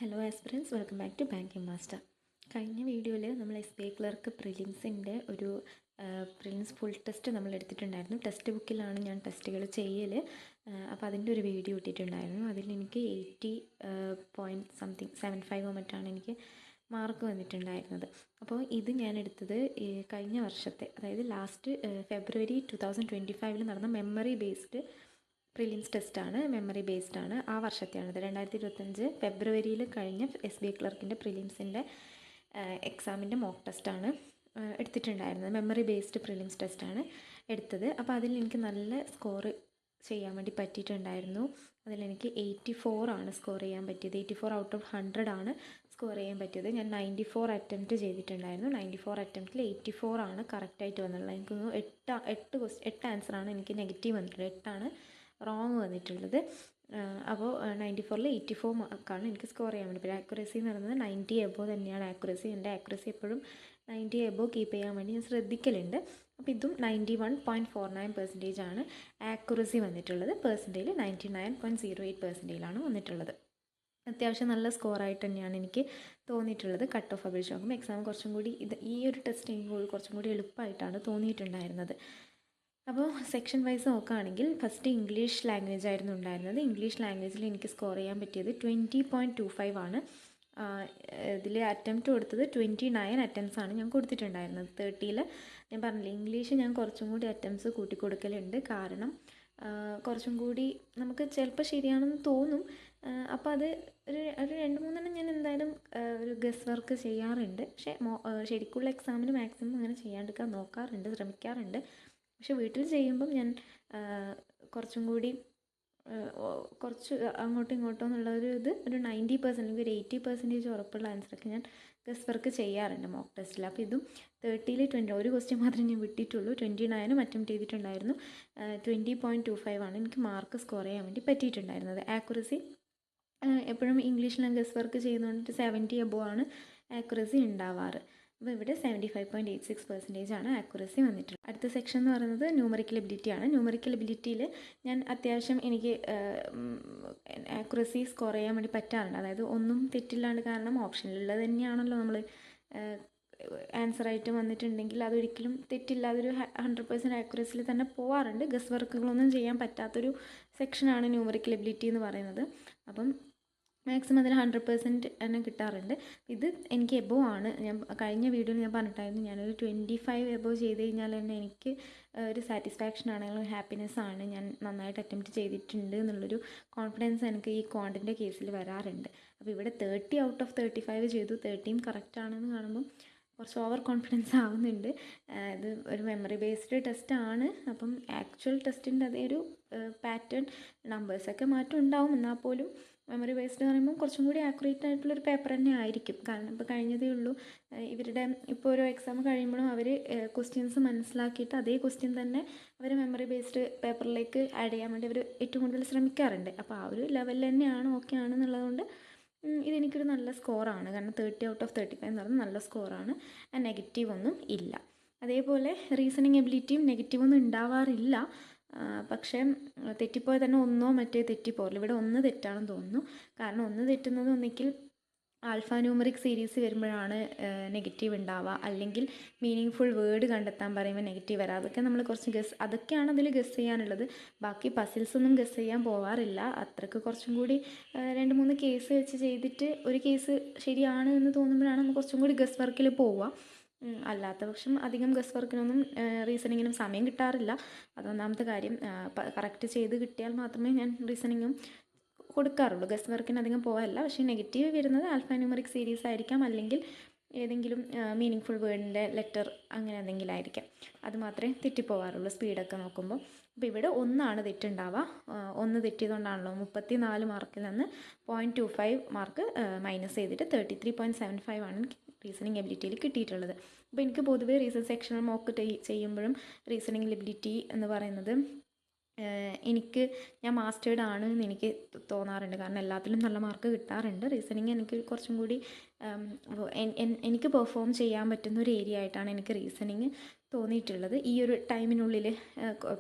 Hello aspirants, welcome back to Banking Master. കഴിഞ്ഞ വീഡിയോയിൽ നമ്മൾ SBI ക്ലർക്ക് പ്രിലിംസിൻ്റെ ഒരു പ്രിലിംസ് ഫുൾ ടെസ്റ്റ് നമ്മൾ എടുത്തിട്ടുണ്ടായിരുന്നു. ടെക്സ്റ്റ് ബുക്കിലാണ് ഞാൻ ടെസ്റ്റുകൾ ചെയ്യൽ. അപ്പോൾ അതിൻ്റെ ഒരു വീഡിയോ ഇട്ടിട്ടുണ്ടായിരുന്നു. അതിലെനിക്ക് 80.75 മറ്റാണ് എനിക്ക് മാർക്ക് വന്നിട്ടുണ്ടായിരുന്നത്. അപ്പോൾ ഇത് ഞാൻ എടുത്തത് കഴിഞ്ഞ വർഷത്തെ, അതായത് ലാസ്റ്റ് ഫെബ്രുവരി 2025 നടന്ന മെമ്മറി ബേസ്ഡ് പ്രിലിംസ് ടെസ്റ്റാണ്. മെമ്മറി ബേസ്ഡ് ആണ്. ആ വർഷത്തെയാണിത്. 2025 ഫെബ്രുവരിയിൽ കഴിഞ്ഞ SBI ക്ലർക്കിൻ്റെ പ്രിലിംസിൻ്റെ എക്സാമിൻ്റെ മോക്ക് ടെസ്റ്റാണ് എടുത്തിട്ടുണ്ടായിരുന്നത്. മെമ്മറി ബേസ്ഡ് പ്രിലിംസ് ടെസ്റ്റാണ് എടുത്തത്. അപ്പോൾ അതിൽ എനിക്ക് നല്ല സ്കോർ ചെയ്യാൻ വേണ്ടി പറ്റിയിട്ടുണ്ടായിരുന്നു. അതിലെനിക്ക് 84 ആണ് സ്കോർ ചെയ്യാൻ പറ്റിയത്. 84 ഔട്ട് ഓഫ് 100 ആണ് സ്കോർ ചെയ്യാൻ പറ്റിയത്. ഞാൻ 94 അറ്റംപ്റ്റ് ചെയ്തിട്ടുണ്ടായിരുന്നു. 94 അറ്റംപ്റ്റിൽ 84 ആണ് കറക്റ്റായിട്ട് വന്നിട്ടുള്ളത്. എനിക്ക് 8 ആൻസറാണ് എനിക്ക് നെഗറ്റീവ് വന്നിട്ടുള്ളത്. 8 റോങ് വന്നിട്ടുള്ളത്. അപ്പോൾ 94ൽ 84 മാർക്കാണ് എനിക്ക് സ്കോർ ചെയ്യാൻ വേണ്ടി. പിന്നെ ആക്യുറസി എന്ന് പറയുന്നത് 90 എബോ തന്നെയാണ് ആക്യുറസി. എൻ്റെ ആക്യുറസി എപ്പോഴും 90 എബോ കീപ്പ് ചെയ്യാൻ വേണ്ടി ഞാൻ ശ്രദ്ധിക്കലുണ്ട്. അപ്പോൾ ഇതും 91.49% ആണ് ആക്യുറസി വന്നിട്ടുള്ളത്. പെർസെൻറ്റേജ് 99.08% വന്നിട്ടുള്ളത്. അത്യാവശ്യം നല്ല സ്കോറായിട്ട് തന്നെയാണ് എനിക്ക് തോന്നിയിട്ടുള്ളത്. കട്ട് ഓഫ് അപേക്ഷിച്ച് നോക്കുമ്പോൾ എക്സാം കുറച്ചും കൂടി ഈ ഒരു ടെസ്റ്റ് ചെയ്യുമ്പോൾ കുറച്ചും കൂടി എളുപ്പമായിട്ടാണ് തോന്നിയിട്ടുണ്ടായിരുന്നത്. അപ്പോൾ സെക്ഷൻ വൈസ് നോക്കുകയാണെങ്കിൽ ഫസ്റ്റ് ഇംഗ്ലീഷ് ലാംഗ്വേജ് ആയിരുന്നു ഉണ്ടായിരുന്നത്. ഇംഗ്ലീഷ് ലാംഗ്വേജിൽ എനിക്ക് സ്കോർ ചെയ്യാൻ പറ്റിയത് 20.25 ആണ്. ഇതിൽ അറ്റംപ്റ്റ് കൊടുത്തത് 29 അറ്റംപ്റ്റ്സ് ആണ് ഞാൻ കൊടുത്തിട്ടുണ്ടായിരുന്നത്. 30ൽ ഞാൻ പറഞ്ഞില്ല, ഇംഗ്ലീഷ് ഞാൻ കുറച്ചും കൂടി അറ്റംപ്റ്റ്സ് കൂട്ടിക്കൊടുക്കലുണ്ട്. കാരണം കുറച്ചും കൂടി നമുക്ക് ചിലപ്പോൾ ശരിയാണെന്ന് തോന്നും. അപ്പോൾ അത് ഒരു 2-3 ഞാൻ എന്തായാലും ഒരു ഗസ് വർക്ക് ചെയ്യാറുണ്ട്. പക്ഷേ ശരിക്കുള്ള എക്സാമിന് മാക്സിമം അങ്ങനെ ചെയ്യാണ്ടിരിക്കാൻ നോക്കാറുണ്ട്, ശ്രമിക്കാറുണ്ട്. പക്ഷെ വീട്ടിൽ ചെയ്യുമ്പം ഞാൻ കുറച്ചും കൂടി കുറച്ച് അങ്ങോട്ടും ഇങ്ങോട്ടും എന്നുള്ള ഒരു 90% ഒരു 80% ഉറപ്പുള്ള ആൻസറൊക്കെ ഞാൻ ഗസ് വർക്ക് ചെയ്യാറുണ്ട് മോക്ക് ടെസ്റ്റിൽ. അപ്പോൾ ഇതും 30ൽ 20 ഒരു ക്വസ്റ്റ്യൻ മാത്രമേ ഞാൻ വിട്ടിട്ടുള്ളൂ. 29 അറ്റംപ്റ്റ് ചെയ്തിട്ടുണ്ടായിരുന്നു. 20.25 ആണ് എനിക്ക് മാർക്ക് സ്കോർ ചെയ്യാൻ വേണ്ടി പറ്റിയിട്ടുണ്ടായിരുന്നത്. ആക്യുറസി എപ്പോഴും ഇംഗ്ലീഷിലും ഗസ് വർക്ക് ചെയ്യുന്നതുകൊണ്ട് 70 എബോ ആണ് ആക്യുറസി ഉണ്ടാവാറ്. അപ്പോൾ ഇവിടെ 75.86% ആണ് ആക്യുറസി വന്നിട്ടുള്ളത്. അടുത്ത സെക്ഷൻ എന്ന് പറയുന്നത് ന്യൂമറിക്കൽ എബിലിറ്റി ആണ്. ന്യൂമറിക്കൽ എബിലിറ്റിയിൽ ഞാൻ അത്യാവശ്യം എനിക്ക് ആക്യുറസി സ്കോർ ചെയ്യാൻ വേണ്ടി പറ്റാറുണ്ട്. അതായത് ഒന്നും തെറ്റില്ലാണ്ട്, കാരണം ഓപ്ഷനിലുള്ളത് തന്നെയാണല്ലോ നമ്മൾ ആൻസറായിട്ട് വന്നിട്ടുണ്ടെങ്കിൽ അതൊരിക്കലും തെറ്റില്ലാതെ ഒരു 100% ആക്യുറസിയിൽ തന്നെ പോവാറുണ്ട്. ഗസ് വർക്കുകളൊന്നും ചെയ്യാൻ പറ്റാത്തൊരു സെക്ഷനാണ് ന്യൂമറിക്കൽ എബിലിറ്റി എന്ന് പറയുന്നത്. അപ്പം മാക്സിമം അതിൽ 100% തന്നെ കിട്ടാറുണ്ട്. ഇത് എനിക്ക് എബോ ആണ്. ഞാൻ കഴിഞ്ഞ വീഡിയോയിൽ ഞാൻ പറഞ്ഞിട്ടായിരുന്നു, ഞാനൊരു 25 എബോ ചെയ്ത് കഴിഞ്ഞാൽ തന്നെ എനിക്ക് ഒരു സാറ്റിസ്ഫാക്ഷൻ ആണെങ്കിലും ഹാപ്പിനെസ് ആണ്. ഞാൻ നന്നായിട്ട് അറ്റംപ്റ്റ് ചെയ്തിട്ടുണ്ട് എന്നുള്ളൊരു കോൺഫിഡൻസ് എനിക്ക് ഈ ക്വാണ്ടിൻ്റെ കേസിൽ വരാറുണ്ട്. അപ്പോൾ ഇവിടെ 30 ഔട്ട് ഓഫ് 35 ചെയ്തു. 30 കറക്റ്റ് ആണെന്ന് കാണുമ്പം കുറച്ച് ഓവർ കോൺഫിഡൻസ് ആവുന്നുണ്ട്. ഇത് ഒരു മെമ്മറി ബേസ്ഡ് ടെസ്റ്റാണ്. അപ്പം ആക്ച്വൽ ടെസ്റ്റിൻ്റെ അതേ ഒരു പാറ്റേൺ നമ്പേഴ്സൊക്കെ മാറ്റം ഉണ്ടാവും. എന്നാൽ പോലും മെമ്മറി ബേസ്ഡ് എന്ന് പറയുമ്പോൾ കുറച്ചും കൂടി ആക്യുറേറ്റ് ആയിട്ടുള്ളൊരു പേപ്പർ തന്നെ ആയിരിക്കും. കാരണം ഇപ്പോൾ കഴിഞ്ഞതേ ഉള്ളൂ. ഇവരുടെ ഇപ്പോൾ ഓരോ എക്സാം കഴിയുമ്പോഴും അവർ ക്വസ്റ്റ്യൻസ് മനസ്സിലാക്കിയിട്ട് അതേ ക്വസ്റ്റ്യൻ തന്നെ അവർ മെമ്മറി ബേസ്ഡ് പേപ്പറിലേക്ക് ആഡ് ചെയ്യാൻ വേണ്ടി അവർ ഏറ്റവും കൂടുതൽ ശ്രമിക്കാറുണ്ട്. അപ്പോൾ ആ ഒരു ലെവലിൽ തന്നെയാണ്, ഓക്കെ ആണെന്നുള്ളതുകൊണ്ട് ഇതെനിക്കൊരു നല്ല സ്കോറാണ്. കാരണം 30 ഔട്ട് ഓഫ് 35 എന്ന് പറയുന്നത് നല്ല സ്കോറാണ്. നെഗറ്റീവ് ഒന്നും ഇല്ല. അതേപോലെ റീസണിങ് എബിലിറ്റിയും നെഗറ്റീവൊന്നും ഉണ്ടാവാറില്ല. പക്ഷേ തെറ്റിപ്പോയാൽ തന്നെ ഒന്നോ മറ്റേ തെറ്റിപ്പോറില്ല. ഇവിടെ ഒന്ന് തെറ്റാണെന്ന് തോന്നുന്നു. കാരണം ഒന്ന് തെറ്റുന്നത് ഒന്നിക്കിൽ ആൽഫ ന്യൂമറിക് സീരീസ് വരുമ്പോഴാണ് നെഗറ്റീവ് ഉണ്ടാവുക, അല്ലെങ്കിൽ മീനിങ് ഫുൾ വേർഡ് കണ്ടെത്താൻ പറയുമ്പോൾ നെഗറ്റീവ് വരാം. അതൊക്കെ നമ്മൾ കുറച്ച് അതൊക്കെയാണ് അതിൽ ഗസ് ചെയ്യാനുള്ളത്. ബാക്കി പസിൽസ് ഒന്നും ഗസ് ചെയ്യാൻ പോവാറില്ല. അത്രയ്ക്ക് കുറച്ചും കൂടി 2-3 കേസ് വെച്ച് ചെയ്തിട്ട് ഒരു കേസ് ശരിയാണ് എന്ന് തോന്നുമ്പോഴാണ് നമ്മൾ കുറച്ചും കൂടി ഗസ് വർക്കിൽ പോവുക. അല്ലാത്ത പക്ഷം അധികം ഗസ് വർക്കിനൊന്നും റീസണിങ്ങിനും സമയം കിട്ടാറില്ല. അതൊന്നാമത്തെ കാര്യം. കറക്റ്റ് ചെയ്ത് കിട്ടിയാൽ മാത്രമേ ഞാൻ റീസണിങ്ങും കൊടുക്കാറുള്ളൂ. ഗസ് വർക്കിന് അധികം പോകാറില്ല. പക്ഷേ നെഗറ്റീവ് വരുന്നത് ആൽഫ ന്യൂമറിക് സീരീസ് ആയിരിക്കാം, അല്ലെങ്കിൽ ഏതെങ്കിലും മീനിങ് ഫുൾ വേർഡിൻ്റെ ലെറ്റർ അങ്ങനെ എന്തെങ്കിലും ആയിരിക്കാം. അത് മാത്രമേ തെറ്റിപ്പോവാറുള്ളൂ സ്പീഡൊക്കെ നോക്കുമ്പോൾ. അപ്പോൾ ഇവിടെ ഒന്നാണ് തെറ്റുണ്ടാവുക. ഒന്ന് തെറ്റിയതുകൊണ്ടാണല്ലോ 34 മാർക്കിൽ നിന്ന് 0.25 മാർക്ക് മൈനസ് ചെയ്തിട്ട് 33.75 ആണ് റീസണിങ് എബിലിറ്റിയിൽ കിട്ടിയിട്ടുള്ളത്. അപ്പോൾ എനിക്ക് പൊതുവേ റീസൺ സെക്ഷണൽ മോക്ക് ചെയ്യുമ്പോഴും റീസണിങ് എബിലിറ്റി എന്ന് പറയുന്നത് ഞാൻ മാസ്റ്റേർഡ് ആണ് എന്ന് എനിക്ക് തോന്നാറുണ്ട്. കാരണം എല്ലാത്തിലും നല്ല മാർക്ക് കിട്ടാറുണ്ട്. റീസണിങ് എനിക്ക് കുറച്ചും കൂടി എനിക്ക് പെർഫോം ചെയ്യാൻ പറ്റുന്ന ഒരു ഏരിയ ആയിട്ടാണ് എനിക്ക് റീസണിങ് തോന്നിയിട്ടുള്ളത്. ഈ ഒരു ടൈമിനുള്ളിൽ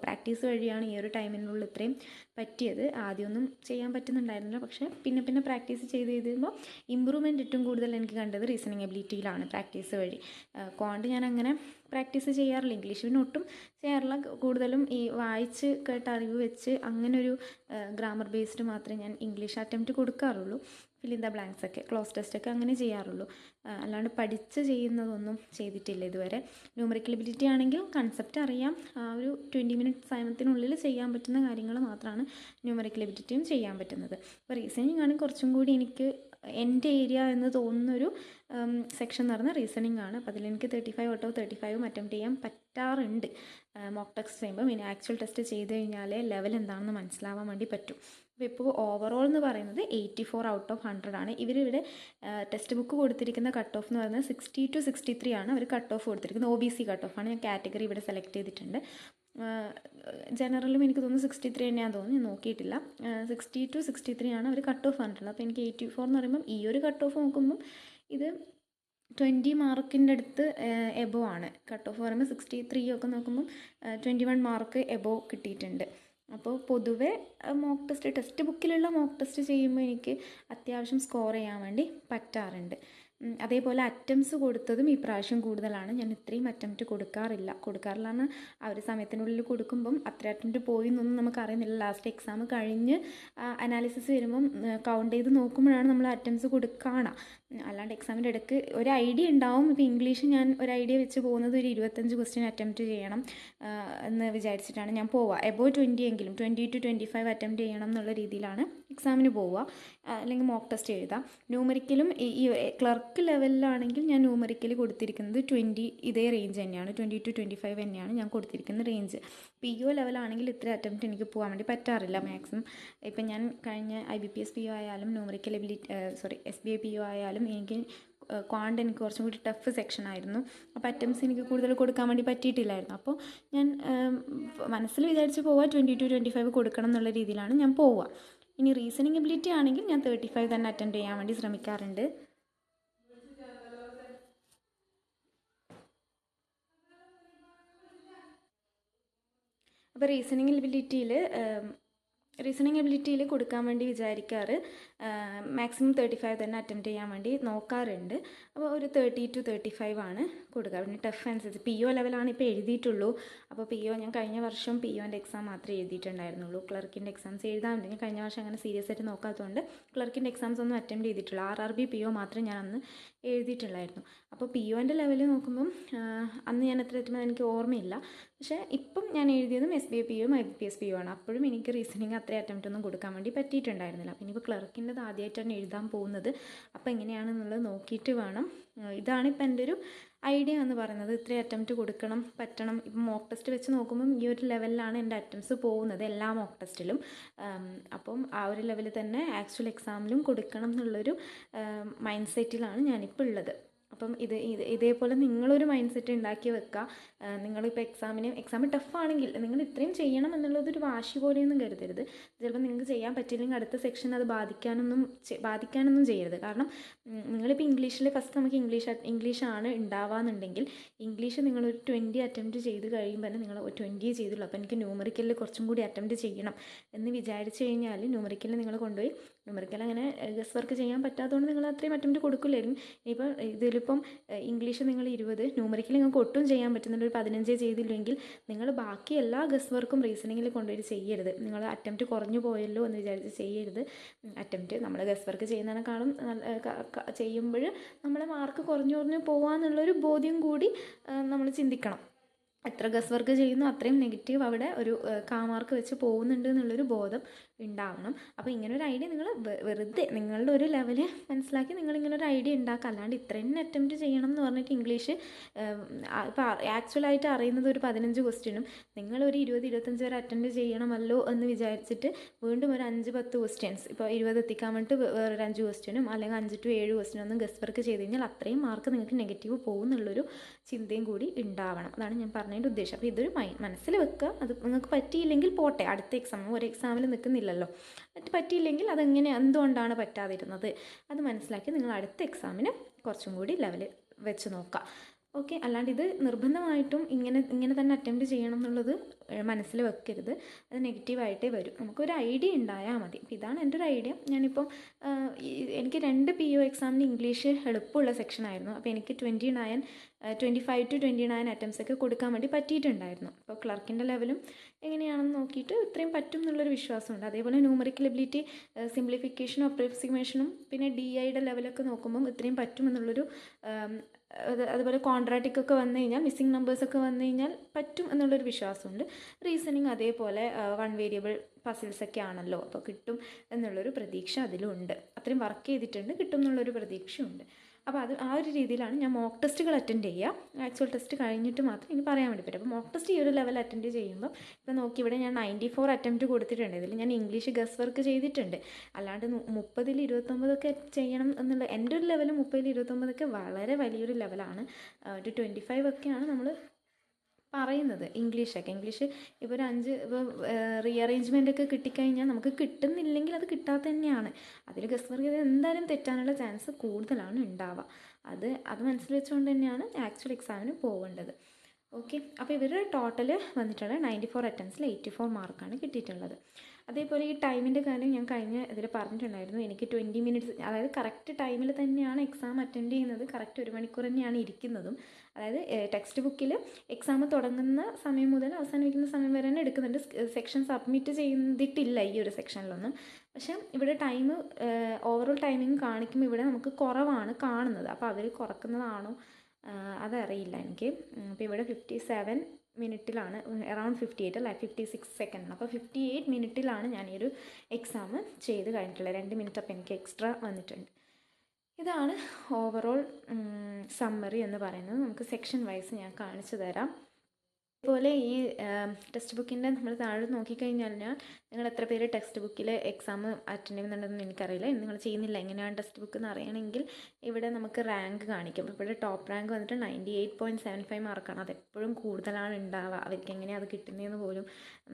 പ്രാക്ടീസ് വഴിയാണ് ഈ ഒരു ടൈമിനുള്ളിൽ ഇത്രയും പറ്റിയത്. ആദ്യമൊന്നും ചെയ്യാൻ പറ്റുന്നുണ്ടായിരുന്നില്ല, പക്ഷേ പിന്നെ പ്രാക്ടീസ് ചെയ്ത് കഴിയുമ്പോൾ ഇമ്പ്രൂവ്മെൻറ്റ് ഏറ്റവും കൂടുതൽ എനിക്ക് കണ്ടത് റീസണിങ് എബിലിറ്റിയിലാണ് പ്രാക്ടീസ് വഴി. ക്വാണ്ട് ഞാൻ അങ്ങനെ പ്രാക്ടീസ് ചെയ്യാറില്ല, ഇംഗ്ലീഷ് പിന്നെ ഒട്ടും ചെയ്യാറില്ല. കൂടുതലും ഈ വായിച്ച് കേട്ട അറിവ് വെച്ച് അങ്ങനൊരു ഗ്രാമർ ബേസ്ഡ് മാത്രമേ ഞാൻ ഇംഗ്ലീഷ് അറ്റംപ്റ്റ് കൊടുക്കാറുള്ളൂ. ഫിൽ ഇൻ ദ ബ്ലാങ്ക്സ് ഒക്കെ, ക്ലോസ് ടെസ്റ്റ് ഒക്കെ അങ്ങനെ ചെയ്യാറുള്ളൂ. അല്ലാണ്ട് പഠിച്ച് ചെയ്യുന്നതൊന്നും ചെയ്തിട്ടില്ല ഇതുവരെ. ന്യൂമറിക്കൽ എബിലിറ്റി ആണെങ്കിൽ കൺസെപ്റ്റ് അറിയാം, ആ ഒരു 20 മിനിറ്റ് സമയത്തിനുള്ളിൽ ചെയ്യാൻ പറ്റുന്ന കാര്യങ്ങൾ മാത്രമാണ് ന്യൂമറിക്കൽ എബിലിറ്റിയും ചെയ്യാൻ പറ്റുന്നത്. അപ്പോൾ റീസണിങ് ആണ് കുറച്ചും കൂടി എനിക്ക് എൻ്റെ ഏരിയ എന്ന് തോന്നുന്നൊരു സെക്ഷൻ എന്ന് പറഞ്ഞാൽ റീസണിങ് ആണ്. അപ്പോൾ അതിലെനിക്ക് 35 ഔട്ട് ഓഫ് 35 അറ്റംപ്റ്റ് ചെയ്യാൻ പറ്റാറുണ്ട്. മോക്ക് ടെസ്റ്റ് ചെയ്യുമ്പോൾ പിന്നെ ആക്ച്വൽ ടെസ്റ്റ് ചെയ്ത് കഴിഞ്ഞാലേ ലെവൽ എന്താണെന്ന് മനസ്സിലാവാൻ വേണ്ടി പറ്റും. അപ്പോൾ ഇപ്പോൾ ഓവറോൾ എന്ന് പറയുന്നത് 84 ഔട്ട് ഓഫ് 100 ആണ്. ഇവരിവിടെ ടെക്സ്റ്റ് ബുക്ക് കൊടുത്തിരിക്കുന്ന കട്ട് ഓഫ് എന്ന് പറയുന്നത് 60 to 63 ആണ് അവർ കട്ട് ഓഫ് കൊടുത്തിരിക്കുന്നത്. OBC കട്ട് ഓഫാണ്. ഞാൻ കാറ്റഗറി ഇവിടെ സെലക്ട് ചെയ്തിട്ടുണ്ട്. ജനറലും എനിക്ക് തോന്നുന്നു 63 തന്നെയാണെന്ന് തോന്നുന്നു, ഞാൻ നോക്കിയിട്ടില്ല. 60 to 63 ആണ് അവർ കട്ട് ഓഫ് പറഞ്ഞിട്ടുള്ളത്. അപ്പോൾ എനിക്ക് 84 എന്ന് പറയുമ്പം ഈ ഒരു കട്ട് ഓഫ് നോക്കുമ്പം ഇത് 20 മാർക്കിൻ്റെ അടുത്ത് എബോ ആണ്. കട്ട് ഓഫ് പറയുമ്പോൾ 63 ഒക്കെ നോക്കുമ്പം 21 മാർക്ക് എബോ കിട്ടിയിട്ടുണ്ട്. അപ്പോൾ പൊതുവെ ടെക്സ്റ്റ് ബുക്കിലുള്ള മോക്ക് ടെസ്റ്റ് ചെയ്യുമ്പോൾ എനിക്ക് അത്യാവശ്യം സ്കോർ ചെയ്യാൻ വേണ്ടി പറ്റാറുണ്ട്. അതേപോലെ അറ്റംപ്റ്റ്സ് കൊടുത്തതും ഈ പ്രാവശ്യം കൂടുതലാണ്. ഞാൻ ഇത്രയും അറ്റംപ്റ്റ് കൊടുക്കാറില്ല ആ ഒരു സമയത്തിനുള്ളിൽ കൊടുക്കുമ്പം അത്ര അറ്റംപ്റ്റ് പോയി എന്നൊന്നും നമുക്ക് അറിയുന്നില്ല. ലാസ്റ്റ് എക്സാം കഴിഞ്ഞ് അനാലിസിസ് വരുമ്പം കൗണ്ട് ചെയ്ത് നോക്കുമ്പോഴാണ് നമ്മൾ അറ്റംപ്റ്റ്സ് കാണാം. അല്ലാണ്ട് എക്സാമിൻ്റെ ഇടയ്ക്ക് ഒരു ഐഡിയ ഉണ്ടാവും. ഇപ്പോൾ ഇംഗ്ലീഷ് ഞാൻ ഒരു ഐഡിയ വെച്ച് പോകുന്നത് ഒരു 25 ക്വസ്റ്റ്യൻ അറ്റംപ്റ്റ് ചെയ്യണം എന്ന് വിചാരിച്ചിട്ടാണ് ഞാൻ പോവുക. എബോവ് 20 എങ്കിലും 20 to 25 അറ്റംപ്റ്റ് ചെയ്യണം എന്നുള്ള രീതിയിലാണ് എക്സാമിന് പോവുക, അല്ലെങ്കിൽ മോക്ക് ടെസ്റ്റ് എഴുതാം. ന്യൂമറിക്കലും ഈ ക്ലർക്ക് ലെവലിലാണെങ്കിൽ ഞാൻ ന്യൂമറിക്കൽ കൊടുത്തിരിക്കുന്നത് 20 ഇതേ റേഞ്ച് തന്നെയാണ്, 20 to 25 തന്നെയാണ് ഞാൻ കൊടുത്തിരിക്കുന്ന റേഞ്ച്. PO ലെവലാണെങ്കിൽ ഇത്ര അറ്റംപ്റ്റ് എനിക്ക് പോകാൻ വേണ്ടി പറ്റാറില്ല മാക്സിമം. ഇപ്പം ഞാൻ കഴിഞ്ഞ IBPS PO ആയാലും ന്യൂമറിക്കൽ SBI PO ആയാലും എനിക്ക് ക്വാണ്ട് എനിക്ക് കുറച്ചും കൂടി ടഫ് സെക്ഷൻ ആയിരുന്നു. അപ്പോൾ അറ്റംപ്റ്റ്സ് എനിക്ക് കൂടുതൽ കൊടുക്കാൻ വേണ്ടി പറ്റിയിട്ടില്ലായിരുന്നു. അപ്പോൾ ഞാൻ മനസ്സിൽ വിചാരിച്ച് പോവുക 20 to 25 കൊടുക്കണം എന്നുള്ള രീതിയിലാണ് ഞാൻ പോവുക. ഇനി റീസണിങ് എബിലിറ്റി ആണെങ്കിൽ ഞാൻ 35 തന്നെ അറ്റംപ്റ്റ് ചെയ്യാൻ വേണ്ടി ശ്രമിക്കാറുണ്ട്. അപ്പോൾ റീസണിങ് എബിലിറ്റിയിൽ കൊടുക്കാൻ വേണ്ടി വിചാരിക്കാറ് മാക്സിമം 35 തന്നെ അറ്റംപ്റ്റ് ചെയ്യാൻ വേണ്ടി നോക്കാറുണ്ട്. അപ്പോൾ ഒരു 30 to 35 ആണ് കൊടുക്കുക. പിന്നെ ടഫ് അനുസരിച്ച് PO ലെവലാണ് ഇപ്പോൾ എഴുതിയിട്ടുള്ളൂ. അപ്പോൾ PO ഞാൻ കഴിഞ്ഞ വർഷം POൻ്റെ എക്സാം മാത്രമേ എഴുതിയിട്ടുണ്ടായിരുന്നുള്ളൂ. ക്ലർക്കിൻ്റെ എക്സാംസ് എഴുതാറുണ്ട്. ഞാൻ കഴിഞ്ഞ വർഷം അങ്ങനെ സീരിയസ് ആയിട്ട് നോക്കാത്തതുകൊണ്ട് ക്ലർക്കിൻ്റെ എക്സാംസ് ഒന്നും അറ്റംപ്റ്റ് ചെയ്തിട്ടില്ല. RRB PO മാത്രമേ ഞാൻ അന്ന് എഴുതിയിട്ടുള്ളായിരുന്നു. അപ്പോൾ POൻ്റെ ലെവലിൽ നോക്കുമ്പം അന്ന് ഞാൻ എത്ര എത്തുമ്പോൾ എനിക്ക് ഓർമ്മയില്ല. പക്ഷേ ഇപ്പം ഞാൻ എഴുതിയതും SBI PO IBPS PO ആണ്. അപ്പോഴും എനിക്ക് റീസണിങ് അത്ര അറ്റംപ്റ്റ് ഒന്നും കൊടുക്കാൻ വേണ്ടി പറ്റിയിട്ടുണ്ടായിരുന്നില്ല. അപ്പോൾ ഇനിയിപ്പോൾ ക്ലർക്കിൻ്റെത് ആദ്യമായിട്ടാണ് എഴുതാൻ പോകുന്നത്. അപ്പോൾ എങ്ങനെയാണെന്നുള്ളത് നോക്കിയിട്ട് വേണം. ഇതാണ് ഇപ്പം എൻ്റെ ഒരു ഐഡിയ എന്ന് പറയുന്നത്. ഇത്രയും അറ്റംപ്റ്റ് പറ്റണം. ഇപ്പം മോക്ക് ടെസ്റ്റ് വെച്ച് നോക്കുമ്പം ഈ ഒരു ലെവലിലാണ് എൻ്റെ അറ്റംപ്റ്റ്സ് പോകുന്നത് എല്ലാ മോക്ക് ടെസ്റ്റിലും. അപ്പം ആ ഒരു ലെവലിൽ തന്നെ ആക്ച്വൽ എക്സാമിലും കൊടുക്കണം എന്നുള്ളൊരു മൈൻഡ് സെറ്റിലാണ് ഞാനിപ്പോൾ ഉള്ളത്. അപ്പം ഇതേപോലെ നിങ്ങളൊരു മൈൻഡ് സെറ്റ് ഉണ്ടാക്കി വെക്കുക. നിങ്ങളിപ്പോൾ എക്സാം ടഫാണെങ്കിൽ നിങ്ങൾ ഇത്രയും ചെയ്യണം എന്നുള്ളതൊരു വാശി പോലെയൊന്നും കരുതരുത്. ചിലപ്പോൾ നിങ്ങൾക്ക് ചെയ്യാൻ പറ്റില്ലെങ്കിൽ അടുത്ത സെക്ഷൻ അത് ബാധിക്കാനൊന്നും ചെയ്യരുത്. കാരണം നിങ്ങളിപ്പോൾ ഇംഗ്ലീഷിൽ ഫസ്റ്റ് നമുക്ക് ഇംഗ്ലീഷാണ് ഉണ്ടാവാന്നുണ്ടെങ്കിൽ ഇംഗ്ലീഷ് നിങ്ങളൊരു 20 അറ്റംപ്റ്റ് ചെയ്ത് കഴിയുമ്പോൾ തന്നെ നിങ്ങൾ 20 ചെയ്തുള്ളൂ. അപ്പോൾ എനിക്ക് ന്യൂമറിക്കലിൽ കുറച്ചും കൂടി അറ്റംപ്റ്റ് ചെയ്യണം എന്ന് വിചാരിച്ചു കഴിഞ്ഞാൽ ന്യൂമറിക്കലിൽ നിങ്ങൾ കൊണ്ടുപോയി ന്യൂമറിക്കൽ അങ്ങനെ ഗസ് വർക്ക് ചെയ്യാൻ പറ്റാത്തതുകൊണ്ട് നിങ്ങൾ അത്രയും അറ്റംപ്റ്റ് കൊടുക്കില്ലായിരുന്നു. ഇനിയിപ്പോൾ ഇതിലിപ്പം ഇംഗ്ലീഷ് നിങ്ങൾ 20, ന്യൂമറിക്കൽ നിങ്ങൾക്ക് ഒട്ടും ചെയ്യാൻ പറ്റുന്നുണ്ട് ഒരു 15 ചെയ്തില്ലെങ്കിൽ നിങ്ങൾ ബാക്കി എല്ലാ ഗസ് വർക്കും റീസണിങ്ങിൽ കൊണ്ടുപോയി ചെയ്യരുത്. നിങ്ങൾ അറ്റംപ്റ്റ് കുറഞ്ഞു പോയല്ലോ എന്ന് വിചാരിച്ച് ചെയ്യരുത്. അറ്റംപ്റ്റ് നമ്മൾ ഗസ് വർക്ക് ചെയ്യുന്നതിനേക്കാളും ചെയ്യുമ്പോൾ നമ്മളെ മാർക്ക് കുറഞ്ഞു പോകാമെന്നുള്ളൊരു ബോധ്യം കൂടി നമ്മൾ ചിന്തിക്കണം. എത്ര ഗസ് വർക്ക് ചെയ്യുന്നു അത്രയും നെഗറ്റീവ് അവിടെ ഒരു കാമാർക്ക് വെച്ച് പോകുന്നുണ്ട് എന്നുള്ളൊരു ബോധം ഉണ്ടാവണം. അപ്പോൾ ഇങ്ങനൊരു ഐഡിയ നിങ്ങൾ വെറുതെ നിങ്ങളുടെ ഒരു ലെവല് മനസ്സിലാക്കി നിങ്ങളിങ്ങനൊരു ഐഡിയ ഉണ്ടാക്കുക. അല്ലാണ്ട് ഇത്രയും അറ്റംപ്റ്റ് ചെയ്യണം എന്ന് പറഞ്ഞിട്ട് ഇംഗ്ലീഷ് ഇപ്പോൾ ആക്ച്വലായിട്ട് അറിയുന്നത് ഒരു 15 ക്വസ്റ്റ്യനും നിങ്ങളൊരു 20-25 വരെ അറ്റംപ്റ്റ് ചെയ്യണമല്ലോ എന്ന് വിചാരിച്ചിട്ട് വീണ്ടും ഒരു 5-10 ക്വസ്റ്റ്യൻസ് ഇപ്പോൾ 20 എത്തിക്കാൻ വേണ്ടിയിട്ട് വേറൊരു 5 ക്വസ്റ്റ്യനും അല്ലെങ്കിൽ 5 to 7 ക്വസ്റ്റ്യനൊന്നും ഗസ് വർക്ക് ചെയ്ത് കഴിഞ്ഞാൽ അത്രയും മാർക്ക് നിങ്ങൾക്ക് നെഗറ്റീവ് പോകുന്നുള്ളൊരു ചിന്തയും കൂടി ഉണ്ടാവണം. അതാണ് ഞാൻ പറഞ്ഞതിൻ്റെ ഉദ്ദേശം. അപ്പോൾ ഇതൊരു മനസ്സിൽ വെക്കുക. അത് നിങ്ങൾക്ക് പറ്റിയില്ലെങ്കിൽ പോട്ടെ, അടുത്ത എക്സാം ഒരു എക്സാമിൽ നിൽക്കുന്നില്ലല്ലോ. പറ്റിയില്ലെങ്കിൽ എന്തുകൊണ്ടാണ് പറ്റാതിരുന്നത് അത് മനസ്സിലാക്കി നിങ്ങൾ അടുത്ത എക്സാമിന് കുറച്ചും കൂടി ലെവൽ വെച്ച് നോക്കുക. ഓക്കെ. അല്ലാണ്ട് ഇത് നിർബന്ധമായിട്ടും ഇങ്ങനെ തന്നെ അറ്റംപ്റ്റ് ചെയ്യണം എന്നുള്ളത് മനസ്സിൽ വെക്കരുത്. അത് നെഗറ്റീവായിട്ടേ വരും. നമുക്കൊരു ഐഡിയ ഉണ്ടായാൽ മതി. അപ്പോൾ ഇതാണ് എൻ്റെ ഒരു ഐഡിയ. ഞാനിപ്പം എനിക്ക് 2 PO എക്സാമിന് ഇംഗ്ലീഷ് എളുപ്പമുള്ള സെക്ഷനായിരുന്നു. അപ്പോൾ എനിക്ക് 25 to 29 അറ്റംപ്റ്റ്സ് ഒക്കെ കൊടുക്കാൻ വേണ്ടി പറ്റിയിട്ടുണ്ടായിരുന്നു. അപ്പോൾ ക്ലർക്കിൻ്റെ ലെവലും എങ്ങനെയാണെന്ന് നോക്കിയിട്ട് ഇത്രയും പറ്റും എന്നുള്ളൊരു വിശ്വാസമുണ്ട്. അതേപോലെ ന്യൂമറിക്കൽ എബിലിറ്റി, സിംപ്ലിഫിക്കേഷനും അപ്രോക്സിമേഷനും പിന്നെ DIയുടെ ലെവലൊക്കെ നോക്കുമ്പം ഇത്രയും പറ്റുമെന്നുള്ളൊരു അതുപോലെ കോൺട്രാറ്റിക് ഒക്കെ വന്നു കഴിഞ്ഞാൽ, മിസ്സിംഗ് നമ്പേഴ്സൊക്കെ വന്നു കഴിഞ്ഞാൽ പറ്റും എന്നുള്ളൊരു വിശ്വാസമുണ്ട്. റീസണിങ് അതേപോലെ 1 വേരിയബിൾ പസിൽസൊക്കെ ആണല്ലോ, അപ്പോൾ കിട്ടും എന്നുള്ളൊരു പ്രതീക്ഷ അതിലുണ്ട്. അത്രയും വർക്ക് ചെയ്തിട്ടുണ്ട്, കിട്ടും എന്നുള്ളൊരു പ്രതീക്ഷയുണ്ട്. അപ്പോൾ ആ ഒരു രീതിയിലാണ് ഞാൻ മോക്ക് ടെസ്റ്റുകൾ അറ്റൻഡ് ചെയ്യുക. ആക്ച്വൽ ടെസ്റ്റ് കഴിഞ്ഞിട്ട് മാത്രം എനിക്ക് പറയാൻ വേണ്ടി പറ്റും. അപ്പോൾ മോക്ക് ടെസ്റ്റ് ഈ ഒരു ലെവൽ അറ്റൻഡ് ചെയ്യുമ്പോൾ ഇപ്പോൾ നോക്കി ഇവിടെ ഞാൻ 94 അറ്റംപ്റ്റ് കൊടുത്തിട്ടുണ്ട്. ഇതിൽ ഞാൻ ഇംഗ്ലീഷ് ഗസ് വർക്ക് ചെയ്തിട്ടുണ്ട്. അല്ലാണ്ട് 30ൽ 29 ചെയ്യണം എന്നുള്ള എൻ്റെ ഒരു ലെവൽ 30ൽ 29 വളരെ വലിയൊരു ലെവലാണ്. ഒരു 25 ഒക്കെയാണ് നമ്മൾ പറയുന്നത്. ഇംഗ്ലീഷ് ഇപ്പോൾ ഒരു 5 ഇപ്പോൾ റീഅറേഞ്ച്മെൻ്റ് ഒക്കെ കിട്ടിക്കഴിഞ്ഞാൽ നമുക്ക് കിട്ടുന്നില്ലെങ്കിൽ അത് കിട്ടാത്ത തന്നെയാണ്. അതിൽ ഗസ് വർക്ക് ചെയ്ത് എന്തായാലും തെറ്റാനുള്ള ചാൻസ് കൂടുതലാണ് ഉണ്ടാവുക. അത് മനസ്സിൽ വെച്ചുകൊണ്ട് തന്നെയാണ് ആക്ച്വൽ എക്സാമിന് പോകേണ്ടത്. ഓക്കെ. അപ്പോൾ ഇവരുടെ ടോട്ടൽ വന്നിട്ടുള്ളത് 94 അറ്റംപ്റ്റ്സിൽ 84 മാർക്കാണ് കിട്ടിയിട്ടുള്ളത്. അതേപോലെ ഈ ടൈമിൻ്റെ കാര്യം ഞാൻ കഴിഞ്ഞ ഇതിൽ പറഞ്ഞിട്ടുണ്ടായിരുന്നു. എനിക്ക് 20 മിനിറ്റ്സ്, അതായത് കറക്റ്റ് ടൈമിൽ തന്നെയാണ് എക്സാം അറ്റൻഡ് ചെയ്യുന്നത്. കറക്റ്റ് 1 മണിക്കൂർ തന്നെയാണ് ഇരിക്കുന്നതും. അതായത് ടെക്സ്റ്റ് ബുക്കിൽ എക്സാം തുടങ്ങുന്ന സമയം മുതൽ അവസാനിപ്പിക്കുന്ന സമയം വരെ തന്നെ എടുക്കുന്നുണ്ട്. സെക്ഷൻ സബ്മിറ്റ് ചെയ്തിട്ടില്ല ഈ ഒരു സെക്ഷനിലൊന്നും. പക്ഷേ ഇവിടെ ടൈം ഓവറോൾ ടൈമിങ് കാണിക്കുമ്പോൾ ഇവിടെ നമുക്ക് കുറവാണ് കാണുന്നത്. അപ്പോൾ അവർ കുറക്കുന്നതാണോ അതറിയില്ല എനിക്ക്. അപ്പോൾ ഇവിടെ 57 മിനിറ്റിലാണ്, അറൗണ്ട് 58 അല്ല 56 സെക്കൻഡ്. അപ്പോൾ 58 മിനിറ്റിലാണ് ഞാൻ ഈ ഒരു എക്സാം ചെയ്ത് കഴിഞ്ഞിട്ടുള്ളത്. 2 മിനിറ്റ് അപ്പോൾ എനിക്ക് എക്സ്ട്രാ വന്നിട്ടുണ്ട്. ഇതാണ് ഓവറോൾ സമ്മറി എന്ന് പറയുന്നത്. നമുക്ക് സെക്ഷൻ വൈസ് ഞാൻ കാണിച്ചു തരാം. അതുപോലെ ഈ ടെക്സ്റ്റ് ബുക്കിൻ്റെ നമ്മൾ താഴെ നോക്കിക്കഴിഞ്ഞാൽ നിങ്ങൾ എത്ര പേര് ടെക്സ്റ്റ് ബുക്കിൽ എക്സാം അറ്റൻഡ് ചെയ്യുന്നുണ്ടെന്ന് എനിക്കറിയില്ല. നിങ്ങൾ ചെയ്യുന്നില്ല, എങ്ങനെയാണ് ടെക്സ്റ്റ് ബുക്ക് എന്ന് അറിയണമെങ്കിൽ ഇവിടെ നമുക്ക് റാങ്ക് കാണിക്കും. ഇവിടെ ടോപ്പ് റാങ്ക് വന്നിട്ട് 98.75 മാർക്കാണ്. അതെപ്പോഴും കൂടുതലാണ് ഉണ്ടാവുക. അവർക്ക് എങ്ങനെയാണ് അത് കിട്ടുന്നതെന്ന് പോലും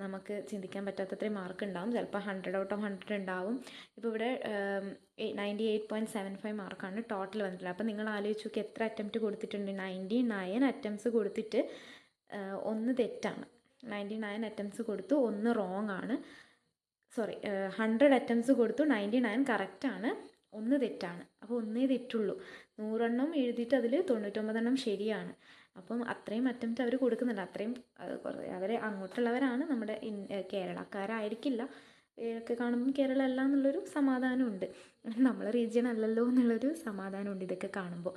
നമുക്ക് ചിന്തിക്കാൻ പറ്റാത്തത്രയും മാർക്ക് ഉണ്ടാവും. ചിലപ്പോൾ 100 ഔട്ട് ഓഫ് 100 ഉണ്ടാവും. ഇപ്പോൾ ഇവിടെ 98.75 മാർക്കാണ് ടോട്ടൽ വന്നിട്ടുള്ളത്. അപ്പോൾ നിങ്ങൾ ആലോചിച്ച് നോക്കി എത്ര അറ്റംപ്റ്റ് കൊടുത്തിട്ടുണ്ട്. 99 അറ്റംപ്റ്റ്സ് കൊടുത്തിട്ട് 1 തെറ്റാണ്. 99 അറ്റംപ്റ്റ്സ് കൊടുത്തു, 1 റോങ് ആണ്. 100 അറ്റംപ്റ്റ്സ് കൊടുത്തു, 99 കറക്റ്റാണ്, 1 തെറ്റാണ്. അപ്പോൾ 1 തെറ്റുള്ളൂ. 100 എണ്ണം എഴുതിയിട്ട് അതിൽ 99 എണ്ണം ശരിയാണ്. അപ്പം അത്രയും അറ്റംപ്റ്റ് അവർ കൊടുക്കുന്നുണ്ട്. അത്രയും അവർ അങ്ങോട്ടുള്ളവരാണ്, നമ്മുടെ കേരളക്കാരായിരിക്കില്ല. പേരൊക്കെ കാണുമ്പം കേരളം അല്ല എന്നുള്ളൊരു സമാധാനമുണ്ട്. നമ്മളെ റീജിയൻ അല്ലല്ലോ എന്നുള്ളൊരു സമാധാനമുണ്ട് ഇതൊക്കെ കാണുമ്പോൾ.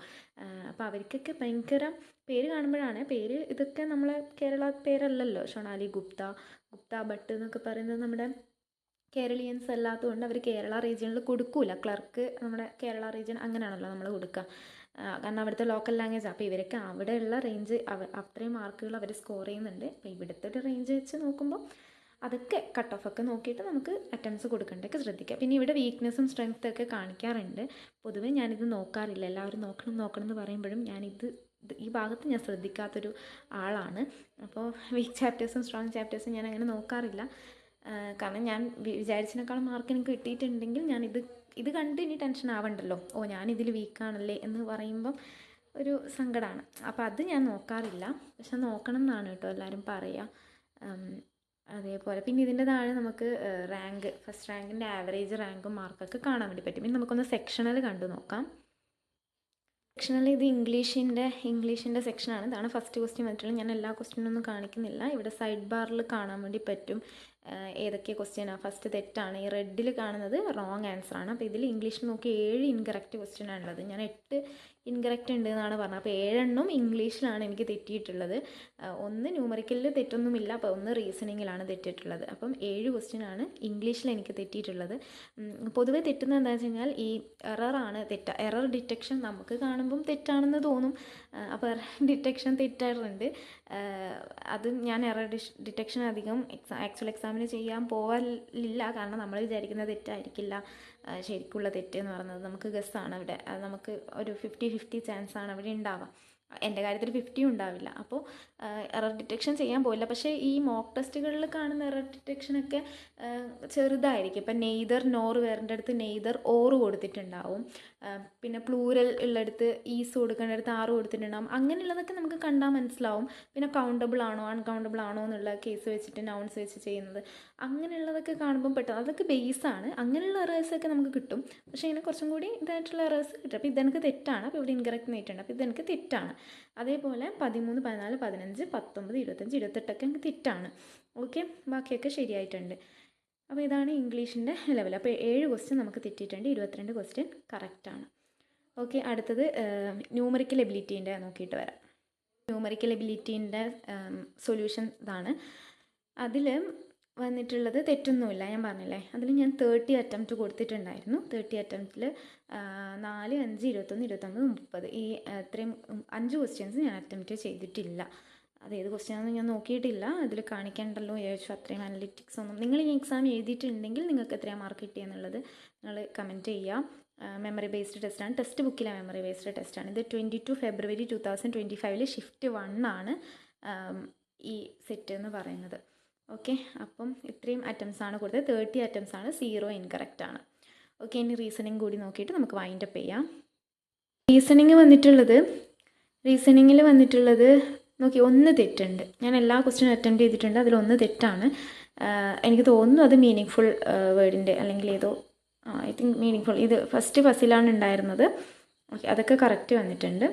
അപ്പോൾ അവർക്കൊക്കെ ഭയങ്കര പേര് കാണുമ്പോഴാണ്, പേര് ഇതൊക്കെ നമ്മളെ കേരള പേരല്ലല്ലോ. ഷൊണാലി ഗുപ്ത ഭട്ട് എന്നൊക്കെ പറയുന്നത് നമ്മുടെ കേരളീയൻസ് അല്ലാത്തതുകൊണ്ട് അവർ കേരള റീജിയനിൽ കൊടുക്കൂല. ക്ലർക്ക് നമ്മുടെ കേരള റീജിയൻ അങ്ങനെയാണല്ലോ നമ്മൾ കൊടുക്കുക. കാരണം അവിടുത്തെ ലോക്കൽ ലാംഗ്വേജ്. അപ്പോൾ ഇവരൊക്കെ അവിടെയുള്ള റേഞ്ച് അത്രയും മാർക്കുകൾ അവർ സ്കോർ ചെയ്യുന്നുണ്ട്. അപ്പോൾ ഇവിടുത്തെ ഒരു റേഞ്ച് വെച്ച് നോക്കുമ്പോൾ അതൊക്കെ കട്ട് ഓഫ് ഒക്കെ നോക്കിയിട്ട് നമുക്ക് അറ്റംപ്റ്റ്സ് കൊടുക്കേണ്ടതൊക്കെ ശ്രദ്ധിക്കാം. പിന്നെ ഇവിടെ വീക്ക്നെസ്സും സ്ട്രെങ്ത്തും ഒക്കെ കാണിക്കാറുണ്ട്. പൊതുവേ ഞാനിത് നോക്കാറില്ല. എല്ലാവരും നോക്കണം എന്ന് പറയുമ്പോഴും ഈ ഭാഗത്ത് ഞാൻ ശ്രദ്ധിക്കാത്തൊരു ആളാണ്. അപ്പോൾ വീക്ക് ചാപ്റ്റേഴ്സും സ്ട്രോങ് ചാപ്റ്റേഴ്സും ഞാൻ അങ്ങനെ നോക്കാറില്ല. കാരണം ഞാൻ വിചാരിച്ചതിനേക്കാളും മാർക്ക് എനിക്ക് കിട്ടിയിട്ടുണ്ടെങ്കിൽ ഞാൻ ഇത് കണ്ട് ഇനി ടെൻഷൻ ആവണ്ടല്ലോ. ഞാനിതിൽ വീക്കാണല്ലേ എന്ന് പറയുമ്പം ഒരു സങ്കടമാണ്. അപ്പോൾ അത് ഞാൻ നോക്കാറില്ല. പക്ഷെ നോക്കണം എന്നാണ് കേട്ടോ എല്ലാവരും പറയുക. അതേപോലെ പിന്നെ ഇതിൻ്റെ താഴെ നമുക്ക് റാങ്ക്, ഫസ്റ്റ് റാങ്കിൻ്റെ ആവറേജ് റാങ്കും മാർക്കൊക്കെ കാണാൻ വേണ്ടി പറ്റും. ഇനി നമുക്കൊന്ന് സെക്ഷണൽ കണ്ടു നോക്കാം. സെക്ഷനിൽ ഇത് ഇംഗ്ലീഷിൻ്റെ സെക്ഷനാണ്. ഇതാണ് ഫസ്റ്റ് ക്വസ്റ്റ്യൻ വന്നിട്ടുള്ളത്. ഞാൻ എല്ലാ ക്വസ്റ്റ്യനൊന്നും കാണിക്കുന്നില്ല. ഇവിടെ സൈഡ് ബാറിൽ കാണാൻ വേണ്ടി പറ്റും ഏതൊക്കെ ക്വസ്റ്റ്യനാണ്. ഫസ്റ്റ് തെറ്റാണ്. ഈ റെഡിൽ കാണുന്നത് റോങ് ആൻസർ ആണ്. അപ്പോൾ ഇതിൽ ഇംഗ്ലീഷിൽ നോക്കി 7 ഇൻകറക്റ്റ് ക്വസ്റ്റ്യനാണുള്ളത്. ഞാൻ 8 ഇൻകറക്റ്റ് ഉണ്ട് എന്നാണ് പറഞ്ഞത്. അപ്പോൾ 7 എണ്ണം ഇംഗ്ലീഷിലാണ് എനിക്ക് തെറ്റിയിട്ടുള്ളത്. 1 ന്യൂമറിക്കലിൽ തെറ്റൊന്നുമില്ല. അപ്പോൾ 1 റീസണിങ്ങിലാണ് തെറ്റിയിട്ടുള്ളത്. അപ്പം 7 ക്വസ്റ്റ്യനാണ് ഇംഗ്ലീഷിൽ എനിക്ക് തെറ്റിയിട്ടുള്ളത്. പൊതുവെ തെറ്റുന്നത് എന്താണെന്ന് വെച്ച് കഴിഞ്ഞാൽ ഈ എററാണ് എറർ ഡിറ്റക്ഷൻ നമുക്ക് കാണുമ്പം തെറ്റാണെന്ന് തോന്നും. അപ്പോൾ എറർ ഡിറ്റക്ഷൻ തെറ്റാറുണ്ട്. അത് ഞാൻ എറർ ഡിറ്റക്ഷൻ അധികം ആക്ച്വൽ എക്സാമിന് ചെയ്യാൻ പോവാറില്ല. കാരണം നമ്മൾ വിചാരിക്കുന്ന തെറ്റായിരിക്കില്ല ശരിക്കുള്ള തെറ്റ് എന്ന് പറയുന്നത്. നമുക്ക് ഗസ്സാണ് അവിടെ. അത് നമുക്ക് ഒരു 50-50 ചാൻസാണ് അവിടെ ഉണ്ടാവുക. എൻ്റെ കാര്യത്തിൽ 50 ഉണ്ടാവില്ല. അപ്പോൾ എറർ ഡിറ്റക്ഷൻ ചെയ്യാൻ പോയില്ല. പക്ഷേ ഈ മോക്ക് ടെസ്റ്റുകളിൽ കാണുന്ന എറർ ഡിറ്റക്ഷനൊക്കെ ചെറുതായിരിക്കും. ഇപ്പം നെയ്തർ നോർ വേറിൻ്റെ അടുത്ത് നെയ്തർ ഓറ് കൊടുത്തിട്ടുണ്ടാവും. പിന്നെ പ്ലൂരൽ ഉള്ളിടത്ത് ഈസ് കൊടുക്കേണ്ടടുത്ത് ആറ് കൊടുത്തിട്ടുണ്ടാവും. അങ്ങനെയുള്ളതൊക്കെ നമുക്ക് കണ്ടാൽ മനസ്സിലാവും. പിന്നെ കൗണ്ടബിൾ ആണോ അൺകൗണ്ടബിൾ ആണോ എന്നുള്ള കേസ് വെച്ചിട്ട് നൗൺസ് വെച്ച് ചെയ്യുന്നത്, അങ്ങനെയുള്ളതൊക്കെ കാണുമ്പം പെട്ടെന്ന് അതൊക്കെ ബേസാണ്. അങ്ങനെയുള്ള എറേഴ്സൊക്കെ നമുക്ക് കിട്ടും. പക്ഷേ ഇങ്ങനെ കുറച്ചും കൂടി ഇതായിട്ടുള്ള എറേഴ്സ് കിട്ടും. അപ്പോൾ ഇതെനിക്ക് തെറ്റാണ്. അപ്പോൾ ഇവിടെ ഇൻകറക്റ്റ് നേരിട്ടുണ്ട്. അപ്പോൾ ഇതെനിക്ക് തെറ്റാണ്. അതേപോലെ 13, 14, 15, 19, 25, 28 എനിക്ക് തെറ്റാണ്. ഓക്കെ, ബാക്കിയൊക്കെ ശരിയായിട്ടുണ്ട്. അപ്പോൾ ഇതാണ് ഇംഗ്ലീഷിൻ്റെ ലെവൽ. അപ്പോൾ 7 ക്വസ്റ്റ്യൻ നമുക്ക് തെറ്റിയിട്ടുണ്ട്, 22 ക്വസ്റ്റ്യൻ കറക്റ്റാണ്. ഓക്കെ, അടുത്തത് ന്യൂമറിക്കൽ എബിലിറ്റീൻ്റെ നോക്കിയിട്ട് വരാം. ന്യൂമറിക്കൽ എബിലിറ്റീൻ്റെ സൊല്യൂഷൻ ഇതാണ്. അതിൽ വന്നിട്ടുള്ളത് തെറ്റൊന്നുമില്ല, ഞാൻ പറഞ്ഞില്ലേ. അതിൽ ഞാൻ 30 അറ്റംപ്റ്റ് കൊടുത്തിട്ടുണ്ടായിരുന്നു. 30 അറ്റംപ്റ്റിൽ 4, 5, 21, 29, 30 ഈ ഇത്രയും 5 ക്വസ്റ്റ്യൻസ് ഞാൻ അറ്റംപ്റ്റ് ചെയ്തിട്ടില്ല. അതേത് ക്വസ്റ്റ്യനാണെന്ന് ഞാൻ നോക്കിയിട്ടില്ല. അതിൽ കാണിക്കേണ്ടല്ലോ ചോദിച്ചു. അത്രയും അനലിറ്റിക്സ് ഒന്നും നിങ്ങൾ ഈ എക്സാം എഴുതിയിട്ടുണ്ടെങ്കിൽ നിങ്ങൾക്ക് എത്രയാണ് മാർക്ക് കിട്ടിയെന്നുള്ളത് നിങ്ങൾ കമൻറ്റ് ചെയ്യുക. മെമ്മറി ബേസ്ഡ് ടെസ്റ്റാണ്. ടെക്സ്റ്റ് ബുക്കിലെ മെമ്മറി ബേസ്ഡ് ടെസ്റ്റാണ്. ഇത് 22 ഫെബ്രുവരി 2025 ഷിഫ്റ്റ് 1 ആണ് ഈ സെറ്റ് എന്ന് പറയുന്നത്. ഓക്കെ, അപ്പം ഇത്രയും അറ്റംപ്റ്റ്സാണ് കൊടുത്തത്. 30 അറ്റംപ്റ്റ്സാണ്, 0 ഇൻകറക്റ്റ് ആണ്. ഓക്കെ, ഇനി റീസണിങ് കൂടി നോക്കിയിട്ട് നമുക്ക് വൈൻഡ് അപ്പ് ചെയ്യാം. റീസണിങ്ങിൽ വന്നിട്ടുള്ളത് നോക്കി 1 തെറ്റുണ്ട്. ഞാൻ എല്ലാ ക്വസ്റ്റ്യനും അറ്റംപ്റ്റ് ചെയ്തിട്ടുണ്ട്. അതിലൊന്ന് തെറ്റാണ്. എനിക്ക് തോന്നുന്നു അത് മീനിങ് ഫുൾ വേർഡിൻ്റെ അല്ലെങ്കിൽ ഏതോ ഐ തിങ്ക് മീനിങ് ഫുൾ, ഇത് ഫസ്റ്റിലാണ് ഉണ്ടായിരുന്നത്. ഓക്കെ, അതൊക്കെ കറക്റ്റ് വന്നിട്ടുണ്ട്.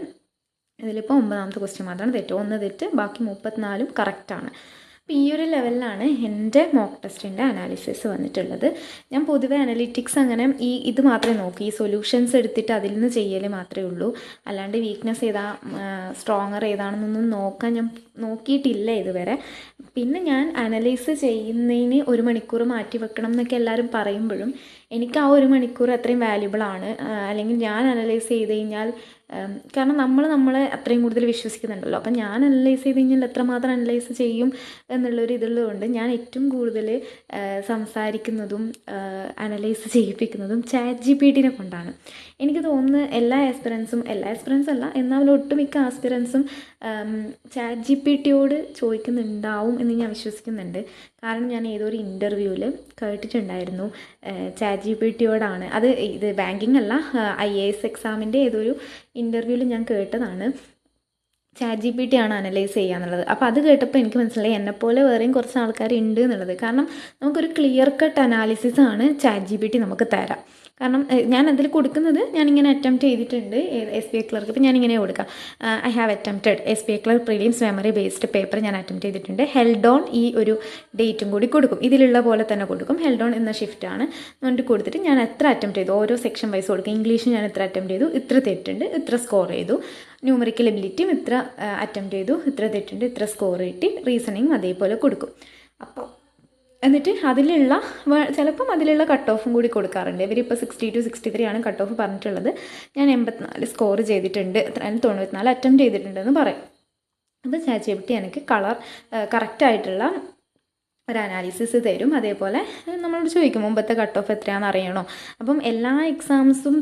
ഇതിലിപ്പോൾ 9ാമത്തെ ക്വസ്റ്റ്യൻ മാത്രമാണ് തെറ്റ്. 1 തെറ്റ്, ബാക്കി 34 കറക്റ്റാണ്. അപ്പോൾ ഈ ഒരു ലെവലിലാണ് എൻ്റെ മോക്ക് ടെസ്റ്റിൻ്റെ അനാലിസിസ് വന്നിട്ടുള്ളത്. ഞാൻ പൊതുവെ അനലിറ്റിക്സ് അങ്ങനെ ഇത് മാത്രമേ നോക്കൂ. ഈ സൊല്യൂഷൻസ് എടുത്തിട്ട് അതിൽ നിന്ന് ചെയ്യൽ മാത്രമേ ഉള്ളൂ. അല്ലാണ്ട് വീക്ക്നെസ് ഏതാ സ്ട്രോങ്ങർ ഏതാണെന്നൊന്നും നോക്കാൻ ഞാൻ നോക്കിയിട്ടില്ല ഇതുവരെ. പിന്നെ ഞാൻ അനലൈസ് ചെയ്യുന്നതിന് 1 മണിക്കൂർ മാറ്റി വെക്കണം എന്നൊക്കെ എല്ലാവരും പറയുമ്പോഴും എനിക്ക് ആ 1 മണിക്കൂർ അത്രയും വാല്യുബിൾ ആണ്. അല്ലെങ്കിൽ ഞാൻ അനലൈസ് ചെയ്ത് കഴിഞ്ഞാൽ, കാരണം നമ്മളെ അത്രയും കൂടുതൽ വിശ്വസിക്കുന്നുണ്ടല്ലോ. അപ്പം ഞാൻ അനലൈസ് ചെയ്ത് കഴിഞ്ഞാൽ എത്രമാത്രം അനലൈസ് ചെയ്യും എന്നുള്ളൊരു ഇതുള്ളതുകൊണ്ട് ഞാൻ ഏറ്റവും കൂടുതൽ സംസാരിക്കുന്നതും അനലൈസ് ചെയ്യിപ്പിക്കുന്നതും ChatGPT കൊണ്ടാണ്. എനിക്ക് തോന്നുന്നു എല്ലാ ആസ്പിറൻസും അല്ല, എന്നാൽ ഒട്ടുമിക്ക ആസ്പിറൻസും ChatGPTയോട് ചോദിക്കുന്നുണ്ടാവും എന്ന് ഞാൻ വിശ്വസിക്കുന്നുണ്ട്. കാരണം ഞാൻ ഏതൊരു ഇൻ്റർവ്യൂവിൽ കേട്ടിട്ടുണ്ടായിരുന്നു ChatGPTയോടാണ്. ഇത് ബാങ്കിങ് അല്ല, IAS എക്സാമിൻ്റെ ഏതൊരു ഇൻ്റർവ്യൂവിൽ ഞാൻ കേട്ടതാണ് ChatGPT ആണ് അനലൈസ് ചെയ്യുക എന്നുള്ളത്. അപ്പോൾ അത് കേട്ടപ്പോൾ എനിക്ക് മനസ്സിലായി എന്നെപ്പോലെ വേറെയും കുറച്ച് ആൾക്കാർ ഉണ്ട് എന്നുള്ളത്. കാരണം നമുക്കൊരു ക്ലിയർ കട്ട് അനാലിസിസ് ആണ് ChatGPT നമുക്ക് തരാം. കാരണം ഞാൻ അതിൽ കൊടുക്കുന്നത് ഞാനിങ്ങനെ അറ്റംപ്റ്റ് ചെയ്തിട്ടുണ്ട് SBI ക്ലർക്ക്. ഇപ്പോൾ ഞാനിങ്ങനെ കൊടുക്കാം, I have attempted SBI clerk prelims memory based paper ഞാൻ അറ്റംപ്റ്റ് ചെയ്തിട്ടുണ്ട്. ഹെൽഡ് ഓൺ ഈ ഒരു ഡേറ്റും കൂടി കൊടുക്കും. ഇതിലുള്ള പോലെ തന്നെ കൊടുക്കും. ഹെൽഡ് ഓൺ എന്ന ഷിഫ്റ്റാണ് എന്നിട്ട് കൊടുത്തിട്ട് ഞാൻ എത്ര അറ്റംപ്റ്റ് ചെയ്തു ഓരോ സെക്ഷൻ വൈസ് കൊടുക്കും. ഇംഗ്ലീഷ് ഞാൻ എത്ര അറ്റംപ്റ്റ് ചെയ്തു, ഇത്ര തെറ്റുണ്ട്, ഇത്ര സ്കോർ ചെയ്തു. ന്യൂമറിക്കൽ എബിലിറ്റിയും ഇത്ര അറ്റംപ്റ്റ് ചെയ്തു, ഇത്ര തെറ്റുണ്ട്, ഇത്ര സ്കോർ കിട്ടി. റീസണിങ് അതേപോലെ കൊടുക്കും. അപ്പോൾ എന്നിട്ട് ചിലപ്പം അതിലുള്ള കട്ട് ഓഫും കൂടി കൊടുക്കാറുണ്ട്. ഇവരിപ്പോൾ 60 to 63 ആണ് കട്ട് ഓഫ് പറഞ്ഞിട്ടുള്ളത്. ഞാൻ 84 സ്കോർ ചെയ്തിട്ടുണ്ട്, 94 അറ്റംപ്റ്റ് ചെയ്തിട്ടുണ്ടെന്ന് പറയും. അപ്പോൾ ChatGPT എനിക്ക് കറക്റ്റായിട്ടുള്ള ഒരു അനാലിസിസ് തരും. അതേപോലെ നമ്മളോട് ചോദിക്കും മുമ്പത്തെ കട്ട് ഓഫ് എത്രയാണെന്ന് അറിയണോ. അപ്പം എല്ലാ എക്സാംസും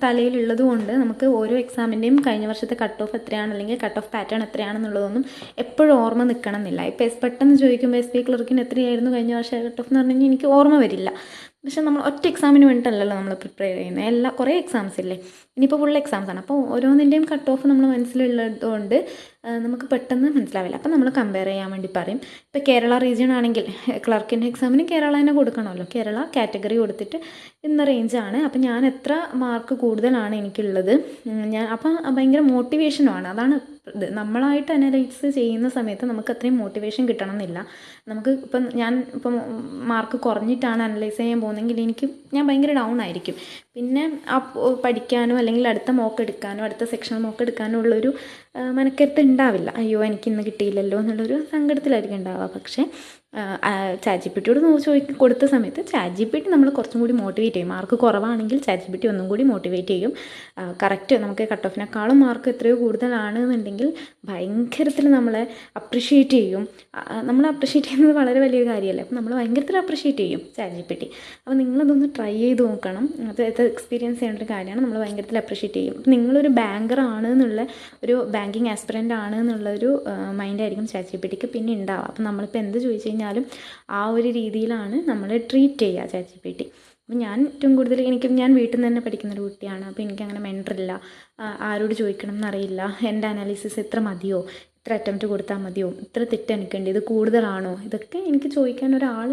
തലയിലുള്ളത് കൊണ്ട് നമുക്ക് ഓരോ എക്സാമിൻ്റെയും കഴിഞ്ഞ വർഷത്തെ കട്ട് ഓഫ് എത്രയാണ് അല്ലെങ്കിൽ കട്ട് ഓഫ് പാറ്റേൺ എത്രയാണെന്നുള്ളതൊന്നും എപ്പോഴും ഓർമ്മ നിൽക്കണം എന്നില്ല. ഇപ്പോൾ പെട്ടെന്ന് ചോദിക്കുമ്പോൾ SBI ക്ലർക്കിന് എത്രയായിരുന്നു കഴിഞ്ഞ വർഷം കട്ട് ഓഫ് എന്ന് പറഞ്ഞു കഴിഞ്ഞാൽ എനിക്ക് ഓർമ്മ വരില്ല. പക്ഷെ നമ്മൾ ഒറ്റ എക്സാമിന് വേണ്ടിയിട്ടല്ലല്ലോ നമ്മൾ പ്രിപ്പയർ ചെയ്യുന്നത്. കുറേ എക്സാംസ് ഇല്ലേ, ഇനിയിപ്പോൾ ഫുൾ എക്സാംസാണ്. അപ്പോൾ ഓരോന്നിൻ്റെയും കട്ട് ഓഫ് നമ്മൾ മനസ്സിലുള്ളതുകൊണ്ട് നമുക്ക് പെട്ടെന്ന് മനസ്സിലാവില്ല. അപ്പോൾ നമ്മൾ കമ്പയർ ചെയ്യാൻ വേണ്ടി പറയും. ഇപ്പോൾ കേരള റീജിയൻ ആണെങ്കിൽ ക്ലർക്കിൻ്റെ എക്സാമിന് കേരള തന്നെ കൊടുക്കണമല്ലോ. കേരള കാറ്റഗറി കൊടുത്തിട്ട് ഇന്ന റേഞ്ചാണ്. അപ്പോൾ ഞാൻ എത്ര മാർക്ക് കൂടുതലാണ് എനിക്കുള്ളത്, അപ്പം ഭയങ്കര മോട്ടിവേഷനുമാണ്. അതാണ് ഇത്. നമ്മളായിട്ട് അനലൈസ് ചെയ്യുന്ന സമയത്ത് നമുക്ക് അത്രയും മോട്ടിവേഷൻ കിട്ടണം എന്നില്ല. നമുക്ക് ഞാൻ മാർക്ക് കുറഞ്ഞിട്ടാണ് അനലൈസ് ചെയ്യാൻ പോകുന്നതെങ്കിൽ ഞാൻ ഭയങ്കര ഡൗൺ ആയിരിക്കും. പിന്നെ പഠിക്കാനോ അല്ലെങ്കിൽ അടുത്ത മോക്ക് എടുക്കാനോ അടുത്ത സെക്ഷണൽ മോക്ക് എടുക്കാനോ ഉള്ളൊരു മനക്കരുത്ത് ഉണ്ടാവില്ല. അയ്യോ എനിക്കിന്ന് കിട്ടിയില്ലല്ലോ എന്നുള്ളൊരു സങ്കടത്തിലായിരിക്കും ഉണ്ടാവുക. പക്ഷേ ചാറ്റ് ജി പി ടിയോട് കൊടുത്ത സമയത്ത് ചാറ്റ് ജി പി ടി നമ്മൾ കുറച്ചും കൂടി മോട്ടിവേറ്റ് ചെയ്യും. മാർക്ക് കുറവാണെങ്കിൽ ചാറ്റ് ജി പി ടി ഒന്നും കൂടി മോട്ടിവേറ്റ് ചെയ്യും. കറക്റ്റ് നമുക്ക് കട്ട് ഓഫിനേക്കാളും മാർക്ക് എത്രയോ കൂടുതലാണെന്നുണ്ടെങ്കിൽ ഭയങ്കരത്തിൽ നമ്മളെ അപ്രിഷ്യേറ്റ് ചെയ്യും. നമ്മൾ അപ്രിഷ്യേറ്റ് ചെയ്യുന്നത് വളരെ വലിയൊരു കാര്യമല്ലേ. അപ്പം നമ്മൾ ഭയങ്കരത്തിൽ അപ്രിഷ്യേറ്റ് ചെയ്യും ചാറ്റ് ജി പി ടി. അപ്പോൾ നിങ്ങളതൊന്ന് ട്രൈ ചെയ്ത് നോക്കണം. അത് എക്സ്പീരിയൻസ് ചെയ്യേണ്ട ഒരു കാര്യമാണ്. നമ്മൾ ഭയങ്കരത്തിൽ അപ്രിഷ്യേറ്റ് ചെയ്യും. അപ്പം നിങ്ങളൊരു ബാങ്കർ ആണ് എന്നുള്ള ഒരു ബാങ്കിങ് ആസ്പിറൻ്റ് ആണ് എന്നുള്ളൊരു മൈൻഡായിരിക്കും ചാറ്റ് ജി പി ടിക്ക് പിന്നെ ഉണ്ടാവുക. അപ്പം നമ്മളിപ്പോൾ എന്ത് ചോദിച്ചു കഴിഞ്ഞാലും ആ ഒരു രീതിയിലാണ് നമ്മൾ ട്രീറ്റ് ചെയ്യുക ചാറ്റ് ജി പി ടി. അപ്പം ഞാൻ ഏറ്റവും കൂടുതൽ ഞാൻ വീട്ടിൽ നിന്ന് തന്നെ പഠിക്കുന്നൊരു കുട്ടിയാണ്. അപ്പോൾ എനിക്കങ്ങനെ മെൻറ്ററില്ല, ആരോട് ചോദിക്കണം എന്നറിയില്ല. എൻ്റെ അനാലിസിസ് ഇത്ര മതിയോ, ഇത്ര അറ്റംപ്റ്റ് കൊടുത്താൽ മതിയോ, ഇത്ര തെറ്റ് എനിക്കുണ്ട്, ഇത് കൂടുതലാണോ, ഇതൊക്കെ എനിക്ക് ചോദിക്കാൻ ഒരാൾ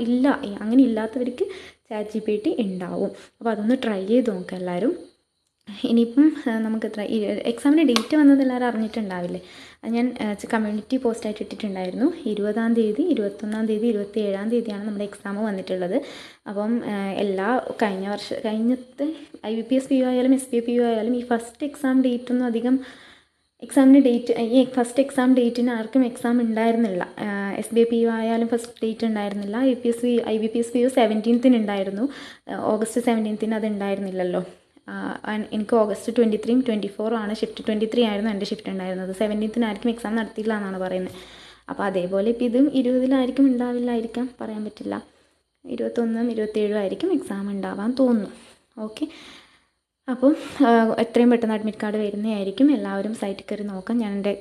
ഇല്ല. അങ്ങനെ ഇല്ലാത്തവർക്ക് ചാറ്റ് ജി പി ടി ഉണ്ടാവും. അപ്പോൾ അതൊന്ന് ട്രൈ ചെയ്ത് നോക്കുക എല്ലാവരും. ഇനിയിപ്പം നമുക്ക് എക്സാമിന് ഡേറ്റ് വന്നത് എല്ലാവരും അറിഞ്ഞിട്ടുണ്ടാവില്ലേ. അത് ഞാൻ കമ്മ്യൂണിറ്റി പോസ്റ്റായിട്ട് ഇട്ടിട്ടുണ്ടായിരുന്നു. 20-ാം തീയതി, 21-ാം തീയതി, 27-ാം തീയതിയാണ് നമ്മുടെ എക്സാം വന്നിട്ടുള്ളത്. അപ്പം കഴിഞ്ഞത്തെ IBPS PU ആയാലും SBPU ആയാലും ഈ ഫസ്റ്റ് എക്സാം ഡേറ്റൊന്നും അധികം ഈ ഫസ്റ്റ് എക്സാം ഡേറ്റിന് ആർക്കും എക്സാം ഉണ്ടായിരുന്നില്ല. SBPU ആയാലും ഫസ്റ്റ് ഡേറ്റ് ഉണ്ടായിരുന്നില്ല. IBPS PU 17th ഉണ്ടായിരുന്നു. ഓഗസ്റ്റ് 17th അത് ഉണ്ടായിരുന്നില്ലല്ലോ. എനിക്ക് ഓഗസ്റ്റ് 23, 24 ആണ് ഷിഫ്റ്റ്. 23 ആയിരുന്നു എൻ്റെ ഷിഫ്റ്റ് ഉണ്ടായിരുന്നത്. 17th ആയിരിക്കും എക്സാം നടത്തിയില്ല എന്നാണ് പറയുന്നത്. അപ്പോൾ അതേപോലെ ഇപ്പോൾ ഇതും 20-ലായിരിക്കും ഉണ്ടാവില്ലായിരിക്കാം, പറയാൻ പറ്റില്ല. 21-ഉം 27-ഉം ആയിരിക്കും എക്സാം ഉണ്ടാവാൻ തോന്നുന്നു. ഓക്കെ, അപ്പം എത്രയും പെട്ടെന്ന് അഡ്മിറ്റ് കാർഡ് വരുന്നതായിരിക്കും. എല്ലാവരും സൈറ്റിൽ കയറി നോക്കാം. ഞാൻ എൻ്റെ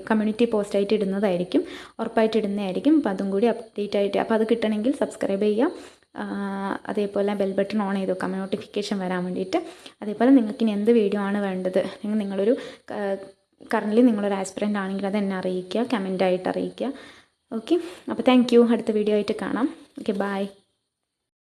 കമ്മ്യൂണിറ്റി പോസ്റ്റായിട്ട് ഇടുന്നതായിരിക്കും, ഉറപ്പായിട്ട് ഇടുന്നതായിരിക്കും. അപ്പോൾ അതും കൂടി അപ്ഡേറ്റ് ആയിട്ട്, അപ്പോൾ അത് കിട്ടണമെങ്കിൽ സബ്സ്ക്രൈബ് ചെയ്യാം. അതേപോലെ ബെൽ ബട്ടൺ ഓൺ ചെയ്ത് വെക്കാം നോട്ടിഫിക്കേഷൻ വരാൻ വേണ്ടിയിട്ട്. അതേപോലെ നിങ്ങൾക്ക് ഇനി എന്ത് വീഡിയോ ആണ് വേണ്ടത്, നിങ്ങളൊരു കറൻ്റ്ലി നിങ്ങളൊരു ആസ്പിറൻ്റ് ആണെങ്കിൽ അത് എന്നെ അറിയിക്കുക, കമൻ്റായിട്ട് അറിയിക്കുക. ഓക്കെ, അപ്പോൾ താങ്ക് യു. അടുത്ത വീഡിയോ ആയിട്ട് കാണാം. Okay, by.